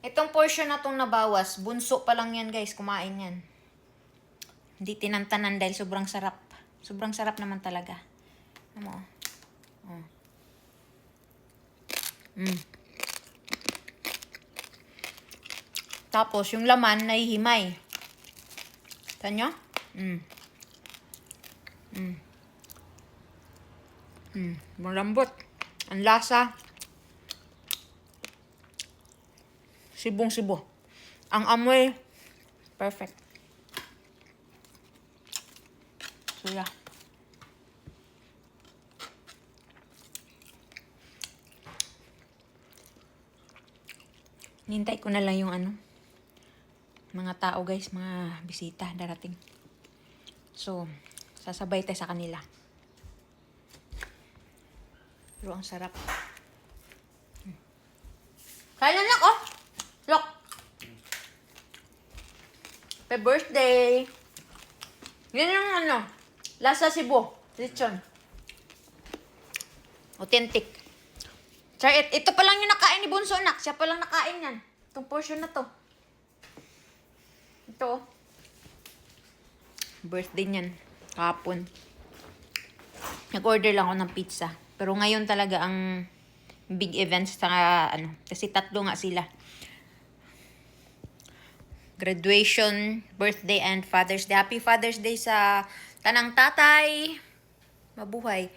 Itong portion na tong nabawas, bunso pa lang yan guys, kumain yan. Hindi tinantanan dahil sobrang sarap. Sobrang sarap naman talaga. Ano mo? Oh. Tapos, yung laman, nahihimay. Saan nyo? Malambot. Ang lasa. Sibong-sibo. Ang amoy, perfect. So, yeah. Nintay ko na lang yung mga tao guys, mga bisita darating. So, sasabay tayo sa kanila. Pero ang sarap. Kaya na oh! Look! Happy birthday! Yan yung lasa Cebu. Lechon. Authentic. Try it. Ito pa lang yung nakain ni Bunso, anak. Siya pa lang nakain yan. Itong portion na to. Ito. Birthday niyan. Kahapon. Nag-order lang ako ng pizza. Pero ngayon talaga ang big events sa kasi 3 nga sila. Graduation, birthday, and Father's Day. Happy Father's Day sa tanang tatay. Mabuhay.